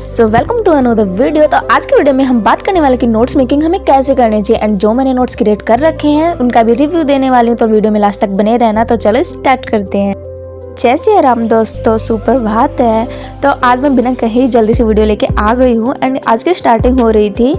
So welcome to another video. तो आज के वीडियो में हम बात करने वाले कि नोट्स मेकिंग हमें कैसे करनी चाहिए एंड जो मैंने नोट्स क्रिएट कर रखे हैं उनका भी रिव्यू देने वाली हूँ। तो वीडियो में लास्ट तक बने रहना। तो चलो स्टार्ट करते हैं। जय श्री राम दोस्तों, सुप्रभात है। तो आज मैं बिना कहीं जल्दी से वीडियो लेके आ गई हूँ एंड आज की स्टार्टिंग हो रही थी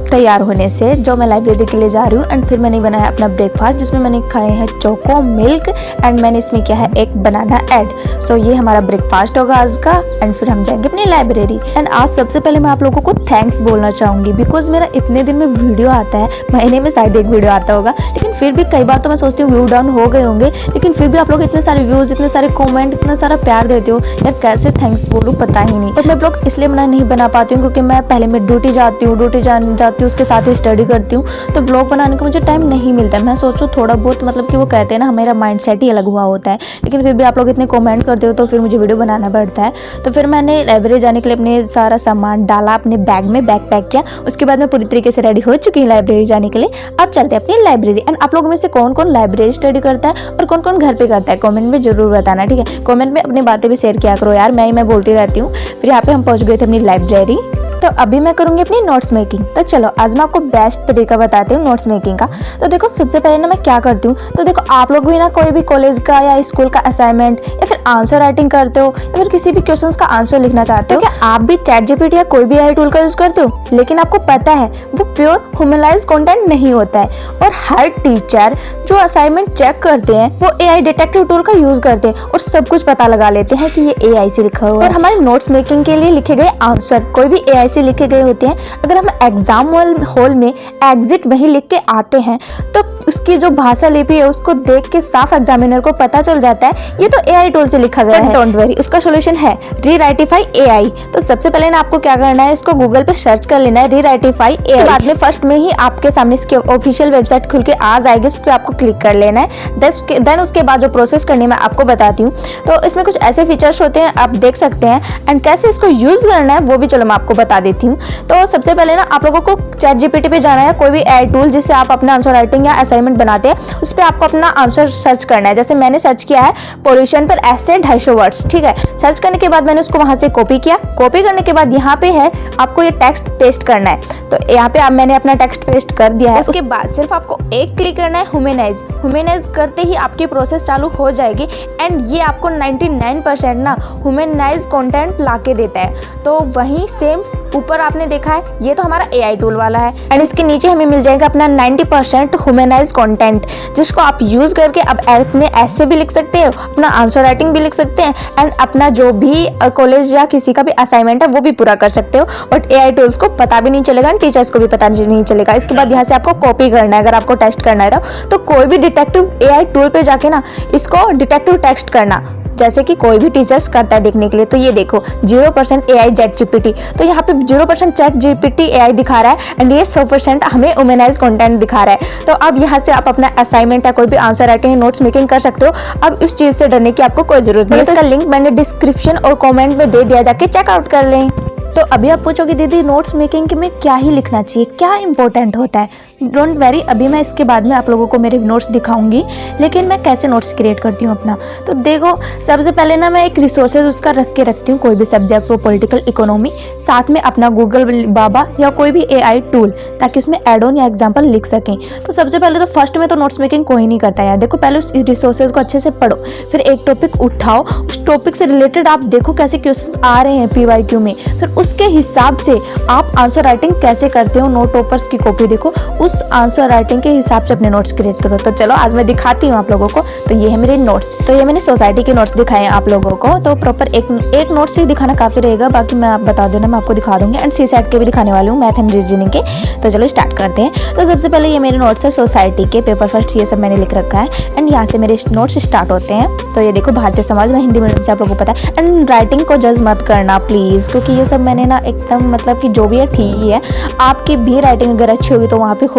तैयार होने से, जो मैं लाइब्रेरी के लिए जा रही हूँ। एंड फिर मैंने बनाया अपना ब्रेकफास्ट जिसमें मैंने खाए हैं चोको मिल्क एंड मैंने इसमें किया है एक बनाना ऐड। सो ये हमारा ब्रेकफास्ट होगा आज का एंड फिर हम जाएंगे अपनी लाइब्रेरी। एंड आज सबसे पहले मैं आप लोगों को थैंक्स बोलना चाहूँगी बिकॉज मेरा इतने दिन में वीडियो आता है, महीने में शायद एक वीडियो आता होगा, लेकिन फिर भी कई बार तो मैं सोचती हूँ व्यू डाउन हो गए होंगे, लेकिन फिर भी आप लोग इतने सारे व्यूज़, इतने सारे कॉमेंट, इतना सारा प्यार देते हो यार, कैसे थैंक्स बोलूँ पता ही नहीं। और मैं ब्लॉग इसलिए नहीं बना पाती हूँ क्योंकि मैं पहले मैं ड्यूटी जाती हूँ, उसके साथ ही स्टडी करती हूँ, तो ब्लॉग बनाने का मुझे टाइम नहीं मिलता है। मैं सोचूं थोड़ा बहुत, मतलब कि वो कहते हैं ना मेरा माइंड सेट ही अलग हुआ होता है, लेकिन फिर भी आप लोग इतने कमेंट करते हो तो फिर मुझे वीडियो बनाना पड़ता है। तो फिर मैंने लाइब्रेरी जाने के लिए अपने सारा सामान डाला अपने बैग में, बैग पैक किया। उसके बाद मैं पूरी तरीके से रेडी हो चुकी हूँ लाइब्रेरी जाने के लिए। अब चलते हैं अपनी लाइब्रेरी। एंड आप लोगों में से कौन कौन लाइब्रेरी स्टडी करता है और कौन कौन घर पे करता है कॉमेंट में जरूर बताना, ठीक है। कॉमेंट में अपनी बातें भी शेयर किया करो यार, मैं बोलती रहती हूँ। फिर यहाँ पे हम पहुँच गए थे अपनी लाइब्रेरी। तो अभी मैं करूंगी अपनी नोट्स मेकिंग। तो चलो आज मैं आपको बेस्ट तरीका बताती हूँ नोट्स मेकिंग का। तो देखो सबसे पहले ना मैं क्या करती हूँ, तो देखो आप लोग भी ना कोई भी कॉलेज का या स्कूल का असाइनमेंट या फिर आंसर राइटिंग करते हो या फिर किसी भी क्वेश्चंस का आंसर लिखना चाहते हो, क्या आप भी चैट जीपीटी या कोई भी एआई टूल का यूज करते हो? लेकिन आपको पता है वो प्योर ह्यूमनाइज्ड कंटेंट नहीं होता है और हर टीचर जो असाइनमेंट चेक करते हैं वो एआई डिटेक्टिव टूल का यूज करते हैं और सब कुछ पता लगा लेते हैं कि ये एआई से लिखा हुआ है। और हमारे नोट्स मेकिंग के लिए लिखे गए आंसर कोई भी एआई से लिखे गए होते हैं। अगर हम एग्जाम हॉल में एग्जिट वही लिख के आते हैं तो उसकी जो भाषा लिपि है उसको देख के साफ एग्जामिनर को पता चल जाता है ये तो एआई टूल से लिखा गया है। डोंट वरी, उसका सॉल्यूशन है रीराइटिफाई एआई। तो सबसे पहले ना आपको क्या करना है, इसको गूगल पे सर्च कर लेना है रीराइटिफाई एआई। बाद में फर्स्ट में ही आपके सामने इसकी ऑफिशियल वेबसाइट खुल के आ जाएगी, उस पर आपको क्लिक कर लेना है। देन उसके बाद जो प्रोसेस करनी मैं आपको बताती हूँ। तो इसमें कुछ ऐसे फीचर्स होते हैं आप देख सकते हैं एंड कैसे इसको यूज करना है वो भी चलो मैं आपको बता देती हूँ। तो सबसे पहले ना आप लोगों को चैट जीपीटी पे जाना है, कोई भी एआई टूल जिससे आप अपना आंसर राइटिंग या असाइनमेंट बनाते हैं उस पर आपको अपना आंसर सर्च करना है। जैसे मैंने सर्च किया है पोल्यूशन पर ऐसे 250 वर्ड्स, ठीक है। सर्च करने के बाद मैंने उसको वहां से कॉपी किया। कॉपी करने के बाद यहाँ पे है आपको ये टेक्स्ट पेस्ट करना है। तो यहाँ पे अब मैंने अपना टेक्स्ट पेस्ट कर दिया है। उसके बाद सिर्फ आपको एक क्लिक करना है ह्यूमनाइज करते ही आपकी प्रोसेस चालू हो जाएगी एंड ये आपको 99% ना ह्यूमनाइज कंटेंट लाके देता है। तो वहीं सेम ऊपर आपने देखा है ये तो हमारा एआई टूल वाला है एंड इसके नीचे हमें मिल जाएगा अपना 90% ह्यूमनाइज कंटेंट जिसको आप यूज करके अब अपने ऐसे भी लिख सकते हो, अपना आंसर राइटिंग भी लिख सकते हैं एंड अपना जो भी कॉलेज या किसी का भी असाइनमेंट है वो भी पूरा कर सकते हो और एआई टूल्स को पता भी नहीं चलेगा, टीचर्स को भी पता नहीं चलेगा। इसके बाद यहाँ से आपको कॉपी करना है। अगर आपको टेस्ट करना है तो कोई भी डिटेक्टिव एआई टूल पे जाके ना इसको डिटेक्टिव टेक्स्ट करना, जैसे कि कोई भी टीचर्स करता है देखने के लिए। तो ये देखो 0% एआई चैट जीपीटी, तो यहाँ पे 0% चैट जीपीटी एआई दिखा रहा है एंड ये 100% हमें ह्यूमनाइज कंटेंट दिखा रहा है। तो अब यहाँ से आप अपना असाइनमेंट या कोई भी आंसर राइटिंग नोट्स मेकिंग कर सकते हो। अब इस चीज से डरने की आपको कोई जरूरत नहीं है। इसका लिंक मैंने डिस्क्रिप्शन और कॉमेंट में दे दिया, जाके चेकआउट कर लें। तो अभी आप पूछोगे दीदी नोट्स मेकिंग में क्या ही लिखना चाहिए, क्या इंपॉर्टेंट होता है? डोंट वेरी, अभी मैं इसके बाद में आप लोगों को मेरे नोट्स दिखाऊंगी, लेकिन मैं कैसे नोट्स क्रिएट करती हूँ अपना। तो देखो सबसे पहले ना मैं एक रिसोर्सेज उसका रख के रखती हूँ, कोई भी सब्जेक्ट हो, पॉलिटिकल, इकोनॉमी, साथ में अपना गूगल बाबा या कोई भी एआई टूल, ताकि उसमें एड ऑन या एग्जाम्पल लिख सकें। तो सबसे पहले तो फर्स्ट में तो नोट्स मेकिंग कोई नहीं करता यार। देखो पहले उस रिसोर्सेज को अच्छे से पढ़ो, फिर एक टॉपिक उठाओ, उस टॉपिक से रिलेटेड आप देखो कैसे क्वेश्चन आ रहे हैं पीवाईक्यू में, फिर उसके हिसाब से आप आंसर राइटिंग कैसे करते हो। नोट टॉपर्स की कॉपी देखो, उस आंसर राइटिंग के हिसाब से अपने नोट्स क्रिएट करो। तो चलो आज मैं दिखाती हूँ आप लोगों को। तो ये है मेरे नोट्स। तो ये मैंने सोसाइटी के नोट्स दिखाए हैं आप लोगों को। तो प्रॉपर एक नोट्स ही दिखाना काफी रहेगा, बाकी मैं आप बता देना, मैं आपको दिखा दूंगी एंड सी सेट के भी दिखाने वाली हूँ, मैथ एंड रीजनिंग के। तो चलो स्टार्ट करते हैं। तो सबसे पहले ये मेरे नोट्स है सोसाइटी के, पेपर फर्स्ट, ये सब मैंने लिख रखा है एंड यहाँ से मेरे नोट्स स्टार्ट होते हैं। तो ये देखो भारतीय समाज में हिंदी मीडियम से आप लोगों को पता है। एंड राइटिंग को जज मत करना प्लीज, क्योंकि ये सब मैंने ना एकदम मतलब कि जो भी है ठीक ही है। आपकी भी राइटिंग अगर अच्छी होगी तो वहाँ पे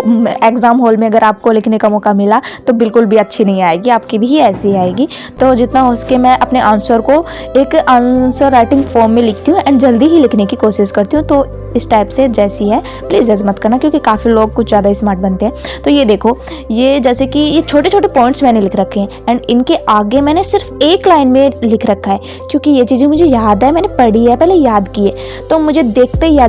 एग्जाम हॉल में अगर आपको लिखने का मौका मिला तो बिल्कुल भी अच्छी नहीं आएगी, आपकी भी ऐसी आएगी। तो जितना हो सके मैं अपने आंसर को एक आंसर राइटिंग फॉर्म में लिखती हूँ एंड जल्दी ही लिखने की कोशिश करती हूँ। तो इस टाइप से जैसी है, प्लीज़ जज मत करना क्योंकि काफ़ी लोग कुछ ज़्यादा स्मार्ट बनते हैं। तो ये देखो, ये जैसे कि ये छोटे छोटे पॉइंट्स मैंने लिख रखे हैं एंड इनके आगे मैंने सिर्फ एक लाइन में लिख रखा है क्योंकि ये चीज़ें मुझे याद है, मैंने पढ़ी है, पहले याद की है, तो मुझे देखते ही आ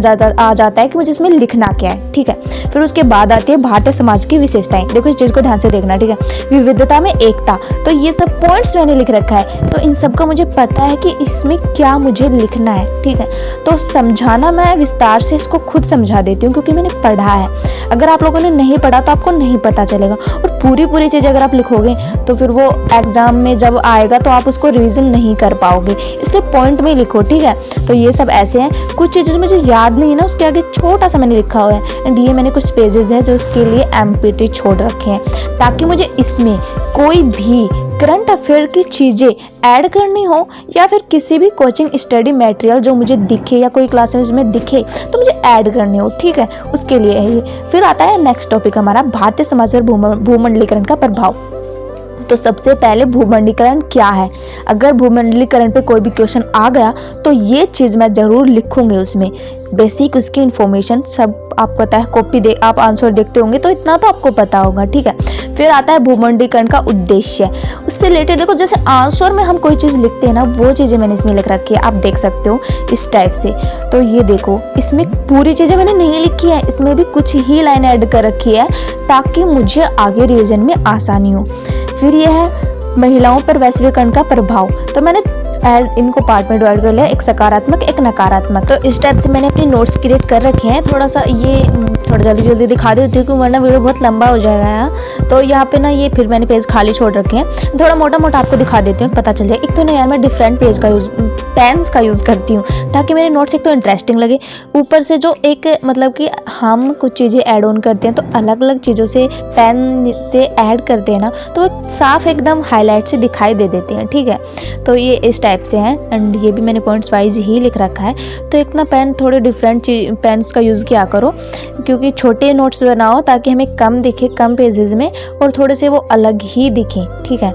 जाता है कि मुझे इसमें लिखना क्या है। ठीक है, फिर उसके बाद आती है भारतीय समाज की विशेषताएं। देखो इस चीज़ को ध्यान से देखना, ठीक है, विविधता में एकता। तो ये सब पॉइंट्स मैंने लिख रखा है, तो इन सब का मुझे पता है कि इसमें क्या मुझे लिखना है। ठीक है, तो समझाना मैं विस्तार से इसको खुद समझा देती हूँ क्योंकि मैंने पढ़ा है। अगर आप लोगों ने नहीं पढ़ा तो आपको नहीं पता चलेगा, और पूरी चीज़ अगर आप लिखोगे तो फिर वो एग्जाम में जब आएगा तो आप उसको रिवीजन नहीं कर पाओगे, इसलिए पॉइंट में लिखो। ठीक है, तो ये सब ऐसे हैं, कुछ चीज़ें मुझे याद नहीं है ना, उसके आगे छोटा सा मैंने लिखा हुआ है। एंड ये मैंने कुछ पेजेस हैं जो इसके लिए एम्प्टी छोड़ रखे हैं ताकि मुझे इसमें कोई भी करंट अफेयर की चीज़ें ऐड करनी हो या फिर किसी भी कोचिंग स्टडी मटेरियल जो मुझे दिखे या कोई क्लासेस में दिखे तो मुझे ऐड करनी हो। ठीक है, उसके लिए है ये। फिर आता है नेक्स्ट टॉपिक हमारा, भारतीय समाज पर भूमंडलीकरण का प्रभाव। तो सबसे पहले भूमंडलीकरण क्या है, अगर भूमंडलीकरण पे कोई भी क्वेश्चन आ गया तो ये चीज़ मैं ज़रूर लिखूंगी, उसमें बेसिक उसकी इन्फॉर्मेशन सब आपको पता है, कॉपी दे आप आंसर देखते होंगे तो इतना तो आपको पता होगा। ठीक है, फिर आता है भूमंडलीकरण का उद्देश्य, उससे रिलेटेड देखो जैसे आंसर में हम कोई चीज़ लिखते हैं ना, वो चीज़ें मैंने इसमें लिख रखी है, आप देख सकते हो इस टाइप से। तो ये देखो, इसमें पूरी चीज़ें मैंने नहीं लिखी है, इसमें भी कुछ ही लाइन ऐड कर रखी है ताकि मुझे आगे रिविजन में आसानी हो। फिर यह है महिलाओं पर वैश्वीकरण का प्रभाव, तो मैंने इनको पार्ट में डिवाइड कर लिया, एक सकारात्मक एक नकारात्मक। तो इस टाइप से मैंने अपनी नोट्स क्रिएट कर रखे हैं। थोड़ा सा ये थोड़ा जल्दी दिखा देती हूँ वरना वीडियो बहुत लंबा हो जाएगा यार। तो यहाँ पे ना ये फिर मैंने पेज खाली छोड़ रखे हैं, थोड़ा मोटा आपको दिखा देती हूँ, पता चल जाए। एक तो ना यार मैं डिफरेंट पेज का पेन्स का यूज़ करती हूँ ताकि मेरे नोट्स एक तो इंटरेस्टिंग लगे, ऊपर से जो एक मतलब कि हम कुछ चीज़ें ऐड ऑन करते हैं तो अलग अलग चीज़ों से पेन से ऐड करते हैं ना, तो साफ एकदम हाईलाइट से दिखाई दे देते हैं। ठीक है, तो ये इस टाइप से हैं एंड ये भी मैंने पॉइंट्स वाइज ही लिख रखा है। तो एक ना पेन थोड़े डिफरेंट पेन्स का यूज़ किया करो क्योंकि छोटे नोट्स बनाओ ताकि हमें कम दिखे कम पेजेस में और थोड़े से वो अलग ही दिखें। ठीक है,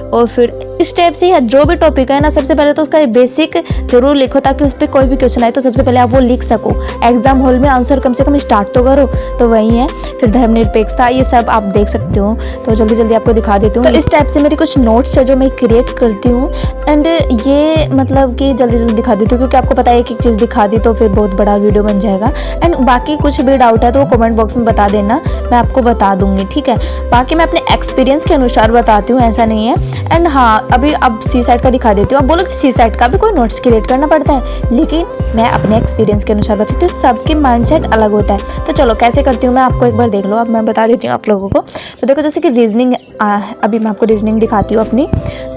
और फिर इस टाइप से या जो भी टॉपिक है ना, सबसे पहले तो उसका बेसिक जरूर लिखो ताकि उस पर कोई भी क्वेश्चन आए तो सबसे पहले आप वो लिख सको, एग्जाम हॉल में आंसर कम से कम स्टार्ट तो करो। तो वही है, फिर धर्मनिरपेक्षता, ये सब आप देख सकते हो। तो जल्दी आपको दिखा देती हूँ। तो इस टाइप से मेरी कुछ नोट्स है जो मैं क्रिएट करती हूँ एंड ये मतलब कि जल्दी दिखा देती हूँ क्योंकि आपको पता है एक एक चीज़ दिखा दी तो फिर बहुत बड़ा वीडियो बन जाएगा। एंड बाकी कुछ भी डाउट है तो वो कमेंट बॉक्स में बता देना, मैं आपको बता दूंगी। ठीक है, बाकी मैं अपने एक्सपीरियंस के अनुसार बताती हूँ, ऐसा नहीं है। एंड हाँ, अभी अब सी साइड का दिखा देती हूँ। अब बोलो कि सी साइड का भी कोई नोट्स क्रिएट करना पड़ता है, लेकिन मैं अपने एक्सपीरियंस के अनुसार बताती हूँ, सबके माइंडसेट अलग होता है। तो चलो कैसे करती हूँ मैं आपको एक बार देख लो, अब मैं बता देती हूँ आप लोगों को। तो देखो जैसे कि रीजनिंग, अभी मैं आपको रीजनिंग दिखाती हूँ अपनी।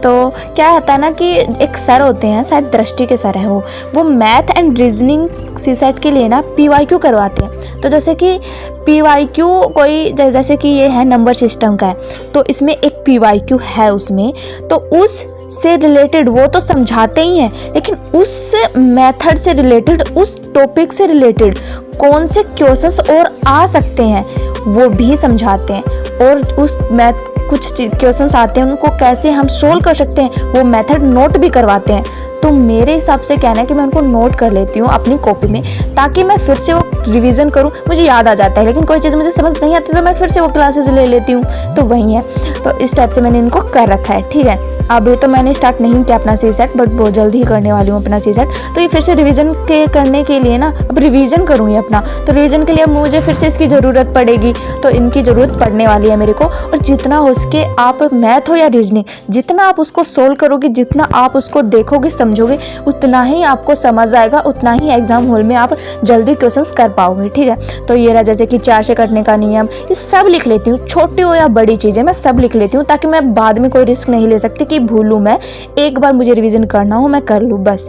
तो क्या होता है ना कि एक सर होते हैं, शायद दृष्टि के सर है वो math and reasoning CSAT के लिए ना PYQ करवाते हैं। तो जैसे कि PYQ कोई जैसे कि ये है नंबर सिस्टम का है, तो इसमें एक PYQ है उसमें, तो उस से रिलेटेड वो तो समझाते ही हैं, लेकिन उस मेथड से रिलेटेड, उस टॉपिक से रिलेटेड कौन से क्वेश्चंस और आ सकते हैं वो भी समझाते हैं। और उस मैथ कुछ क्वेश्चंस आते हैं उनको कैसे हम सोल्व कर सकते हैं वो मेथड नोट भी करवाते हैं। तो मेरे हिसाब से कहना है कि मैं उनको नोट कर लेती हूँ अपनी कॉपी में ताकि मैं फिर से वो रिवीजन करूँ, मुझे याद आ जाता है। लेकिन कोई चीज़ मुझे समझ नहीं आती तो मैं फिर से वो क्लासेस ले लेती हूँ। तो वही है, तो इस टाइप से मैंने इनको कर रखा है। ठीक है, अभी तो मैंने स्टार्ट नहीं किया अपना सी सेट, बट बहुत जल्दी ही करने वाली हूँ अपना सी सेट। तो ये फिर से रिवीजन करने के लिए ना, अब रिवीजन करूँगी अपना, तो रिवीजन के लिए अब मुझे फिर से इसकी ज़रूरत पड़ेगी, तो इनकी ज़रूरत पड़ने वाली है मेरे को। और जितना हो सके आप मैथ हो या रीजनिंग, जितना आप उसको सोल्व करोगे, जितना आप उसको देखोगे समझोगे, उतना ही आपको समझ आएगा, उतना ही एग्जाम हॉल में आप जल्दी क्वेश्चंस कर पाओगे। ठीक है, तो ये रहा जैसे कि 4 से कटने का नियम, ये सब लिख लेती हूँ, छोटी हो या बड़ी चीज़ें मैं सब लिख लेती हूँ ताकि मैं बाद में कोई रिस्क नहीं ले सकती कि भूलूँ मैं, एक बार मुझे रिवीजन करना हो मैं कर लूँ बस।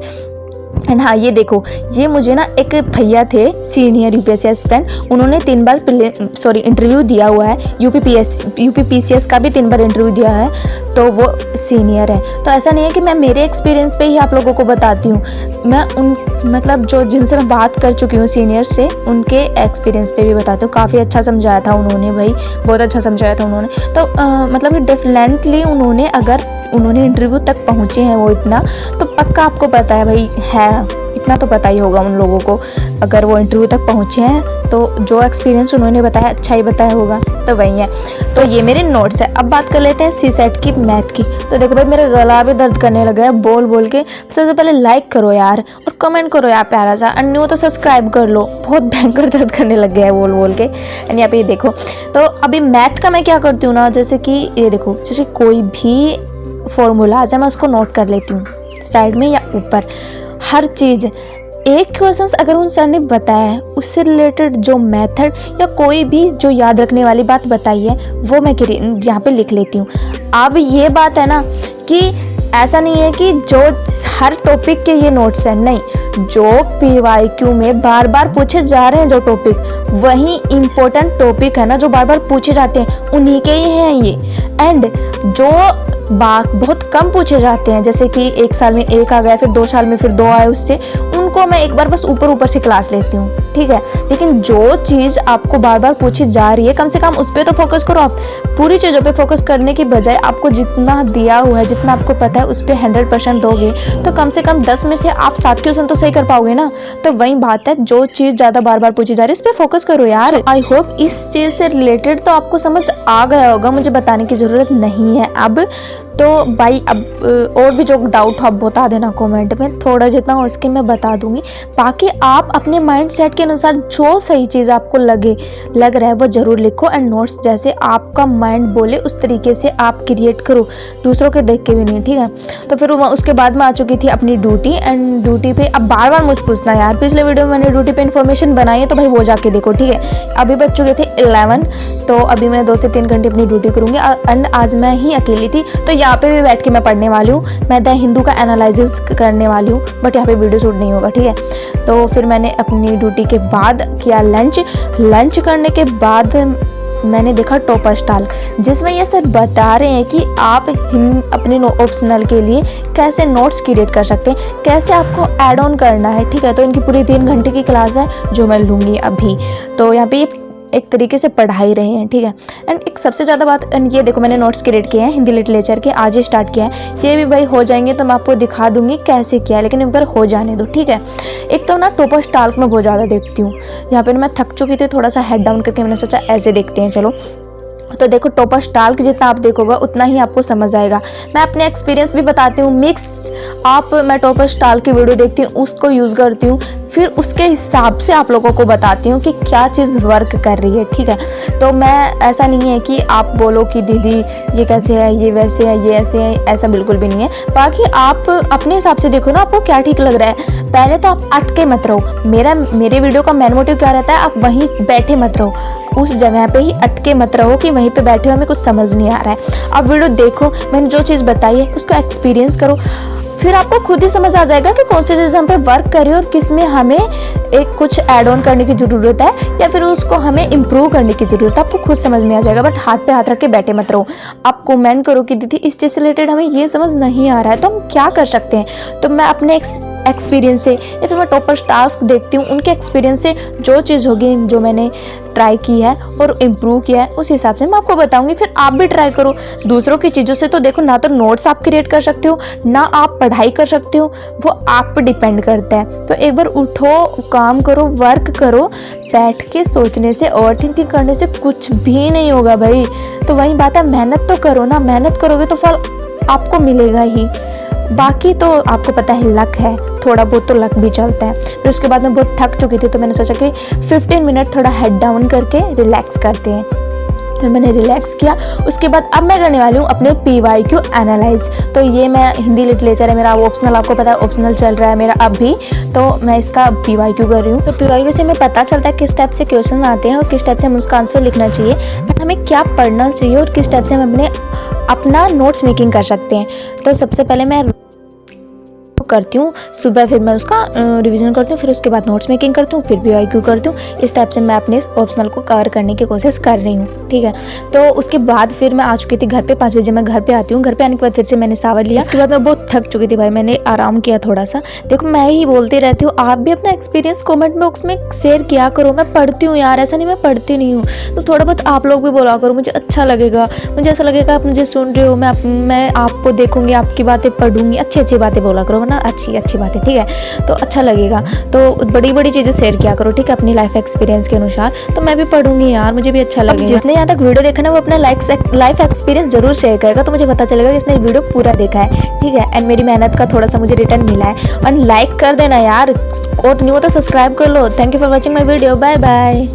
एंड हाँ, ये देखो, ये मुझे ना एक भैया थे सीनियर UPSC एस्पिरेंट, उन्होंने 3 बार इंटरव्यू दिया हुआ है, UPPCS का भी 3 बार इंटरव्यू दिया है, तो वो सीनियर है। तो ऐसा नहीं है कि मैं मेरे एक्सपीरियंस पे ही आप लोगों को बताती हूँ, मैं उन मतलब जो जिनसे मैं बात कर चुकी हूँ सीनियर से, उनके एक्सपीरियंस पे भी बताती हूँ। काफ़ी अच्छा समझाया था उन्होंने भाई, बहुत अच्छा समझाया था उन्होंने। तो मतलब कि डेफिनेटली उन्होंने, अगर उन्होंने इंटरव्यू तक पहुँचे हैं वो इतना, तो पक्का आपको पता है भाई है इतना तो पता ही होगा उन लोगों को, अगर वो इंटरव्यू तक पहुँचे हैं तो जो एक्सपीरियंस उन्होंने बताया अच्छा ही बताया होगा, तो वही है। तो ये मेरे नोट्स है। अब बात कर लेते हैं सीसेट की मैथ की। तो देखो भाई मेरा गला भी दर्द करने लगा है बोल बोल के। सबसे पहले लाइक करो यार और कमेंट करो यार प्यारा सा, और न्यू तो सब्सक्राइब कर लो, बहुत भयंकर दर्द करने लग गया है बोल बोल के। एंड यहाँ पे ये देखो, तो अभी मैथ का मैं क्या करती हूँ ना, जैसे कि ये देखो, जैसे कोई भी फॉर्मूलाज है मैं उसको नोट कर लेती हूँ साइड में या ऊपर, हर चीज़। एक क्वेश्चन अगर उन सर ने बताया है उससे रिलेटेड जो मेथड या कोई भी जो याद रखने वाली बात बताई है वो मैं यहाँ पे लिख लेती हूँ। अब ये बात है ना कि ऐसा नहीं है कि जो हर टॉपिक के ये नोट्स हैं, नहीं, जो PYQ में बार बार पूछे जा रहे हैं जो टॉपिक, वही इम्पोर्टेंट टॉपिक है ना जो बार बार पूछे जाते हैं, उन्हीं के ही हैं ये। एंड जो बहुत कम पूछे जाते हैं, जैसे कि एक साल में एक आ गया, फिर 2 साल में फिर 2 आए, उससे उनको मैं एक बार बस ऊपर से क्लास लेती हूँ, ठीक है। लेकिन जो चीज़ आपको बार बार पूछी जा रही है, कम से कम उस पर तो फोकस करो। आप पूरी चीज़ों पे फोकस करने की बजाय आपको जितना दिया हुआ है, जितना आपको पता है, उस पर 100% दोगे तो कम से कम 10 में से आप 7 क्वेश्चन तो सही कर पाओगे ना। तो वही बात है, जो चीज़ ज़्यादा बार बार पूछी जा रही है उस पर फोकस करो यार। आई होप इस चीज़ से रिलेटेड तो आपको समझ आ गया होगा, मुझे बताने की ज़रूरत नहीं है अब। तो भाई अब और भी जो डाउट हो आप बता देना कमेंट में, थोड़ा जितना हो उसके मैं बता दूंगी। बाकी आप अपने माइंड सेट के अनुसार जो सही चीज़ आपको लग रहा है वो ज़रूर लिखो। एंड नोट्स जैसे आपका माइंड बोले उस तरीके से आप क्रिएट करो, दूसरों के देख के भी नहीं, ठीक है। तो फिर उसके बाद मैं आ चुकी थी अपनी ड्यूटी। एंड ड्यूटी पे अब बार बार मुझे पूछना यार, पिछले वीडियो में मैंने ड्यूटी पे इन्फॉर्मेशन बनाई है तो भाई वो जाके देखो, ठीक है। अभी बज चुके थे 11, तो अभी मैं 2 से 3 घंटे अपनी ड्यूटी करूँगी। एंड आज मैं ही अकेली थी, तो यहाँ पे भी बैठ के मैं पढ़ने वाली हूँ, मैं द हिंदू का एनालिसिस करने वाली हूँ, बट यहाँ पे वीडियो शूट नहीं होगा, ठीक है। तो फिर मैंने अपनी ड्यूटी के बाद किया लंच करने के बाद मैंने देखा टॉपर स्टाल, जिसमें ये सर बता रहे हैं कि आप अपने ऑप्शनल के लिए कैसे नोट्स क्रिएट कर सकते हैं, कैसे आपको ऐड ऑन करना है, ठीक है। तो इनकी पूरी 3 घंटे की क्लास है जो मैं लूँगी अभी। तो यहाँ पे एक तरीके से पढ़ा ही रहे हैं, ठीक है। एंड एक सबसे ज़्यादा बात, ये देखो मैंने नोट्स क्रिएट किए हैं हिंदी लिटरेचर के, आज ही स्टार्ट किया है। ये भी भाई हो जाएंगे तो मैं आपको दिखा दूंगी कैसे किया है, लेकिन एक बार हो जाने दो, ठीक है। एक तो ना टॉपर स्टाल में बहुत ज़्यादा देखती हूँ, यहाँ पे मैं थक चुकी थी, थोड़ा सा हेड डाउन करके मैंने सोचा ऐसे देखते हैं चलो। तो देखो टॉपर स्टाल की जितना आप देखोगे उतना ही आपको समझ आएगा। मैं अपने एक्सपीरियंस भी बताती हूँ, मिक्स मैं टॉपर स्टाल की वीडियो देखती हूँ, उसको यूज़ करती हूँ, फिर उसके हिसाब से आप लोगों को बताती हूँ कि क्या चीज़ वर्क कर रही है, ठीक है। तो मैं ऐसा नहीं है कि आप बोलो कि दीदी ये कैसे है, ये वैसे है, ये ऐसे है, ऐसा बिल्कुल भी नहीं है। बाकी आप अपने हिसाब से देखो ना आपको क्या ठीक लग रहा है। पहले तो आप अटके मत रहो, मेरे वीडियो का मेन मोटिव क्या रहता है, आप वहीं बैठे मत रहो, उस जगह पे ही अटके मत रहो कि वहीं पे बैठे हो हमें कुछ समझ नहीं आ रहा है। आप वीडियो देखो, मैंने जो चीज़ बताई है उसको एक्सपीरियंस करो, फिर आपको खुद ही समझ आ जाएगा कि कौन सी चीज़ हम पे वर्क करे और किस में हमें एक कुछ ऐड ऑन करने की ज़रूरत है या फिर उसको हमें इम्प्रूव करने की ज़रूरत है। आपको खुद समझ में आ जाएगा, बट हाथ पे हाथ रख के बैठे मत रहो। आप कमेंट करो कि दीदी इस चीज़ से रिलेटेड हमें ये समझ नहीं आ रहा है तो हम क्या कर सकते हैं। तो मैं अपने एक्सपीरियंस से या फिर मैं टॉपर टास्क देखती हूँ, उनके एक्सपीरियंस से जो चीज़ होगी जो मैंने ट्राई की है और इम्प्रूव किया है उस हिसाब से मैं आपको बताऊंगी। फिर आप भी ट्राई करो। दूसरों की चीज़ों से तो देखो ना तो नोट्स आप क्रिएट कर सकते हो ना आप पढ़ाई कर सकते हो, वो आप पे डिपेंड करता है। तो एक बार उठो, काम करो, वर्क करो। बैठ के सोचने से, ओवर थिंकिंग करने से कुछ भी नहीं होगा भाई। तो वही बात है, मेहनत तो करो ना, मेहनत करोगे तो फल आपको मिलेगा ही। बाकी तो आपको पता है लक है, थोड़ा बहुत तो लक भी चलता है। फिर उसके बाद मैं बहुत थक चुकी थी तो मैंने सोचा कि 15 मिनट थोड़ा हेड डाउन करके रिलैक्स करते हैं। फिर मैंने रिलैक्स किया। उसके बाद अब मैं करने वाली हूँ अपने PYQ एनालाइज। तो ये मैं हिंदी लिटरेचर है मेरा, ऑप्शनल आपको पता है ऑप्शनल चल रहा है मेरा अभी, तो मैं इसका PYQ कर रही हूँ। तो PYQ से हमें पता चलता है किस टाइप से क्वेश्चन आते हैं और किस टाइप से हम उसका आंसर लिखना चाहिए, एंड हमें क्या पढ़ना चाहिए और किस टाइप से हम अपना नोट्स मेकिंग कर सकते हैं। तो सबसे पहले मैं करती हूँ सुबह, फिर मैं उसका रिवीजन करती हूँ, फिर उसके बाद नोट्स मेकिंग करती हूँ, फिर PYQ करती हूँ। इस टाइप से मैं अपने इस ऑप्शनल को कवर करने की कोशिश कर रही हूँ, ठीक है। तो उसके बाद फिर मैं आ चुकी थी घर पे, 5 बजे मैं घर पे आती हूँ। घर पे आने के बाद फिर से मैंने शावर लिया। उसके बाद मैं बहुत थक चुकी थी भाई, मैंने आराम किया थोड़ा सा। देखो मैं ही बोलती रहती हूँ, आप भी अपना एक्सपीरियंस कमेंट बॉक्स में शेयर किया करो। मैं पढ़ती हूँ यार, ऐसा नहीं मैं पढ़ती नहीं हूँ, तो थोड़ा बहुत आप लोग भी बोला करो, मुझे अच्छा लगेगा। मुझे ऐसा लगेगा आप मुझे सुन रहे हो, मैं आपको देखूंगी, आपकी बातें पढ़ूंगी, अच्छी अच्छी बातें बोला करो, वरना अच्छी बात है, ठीक है। तो अच्छा लगेगा, तो बड़ी बड़ी चीज़ें शेयर किया करो, ठीक है, अपनी लाइफ एक्सपीरियंस के अनुसार। तो मैं भी पढ़ूंगी यार, मुझे भी अच्छा लगेगा। जिसने यहाँ तक वीडियो देखा ना वो अपना लाइफ एक्सपीरियंस जरूर शेयर करेगा, तो मुझे पता चलेगा कि इसने वीडियो पूरा देखा है, ठीक है। एंड मेरी मेहनत का थोड़ा सा मुझे रिटर्न मिला है। और लाइक कर देना यार, और नहीं हो तो सब्सक्राइब कर लो। Thank you for watching my video, bye bye.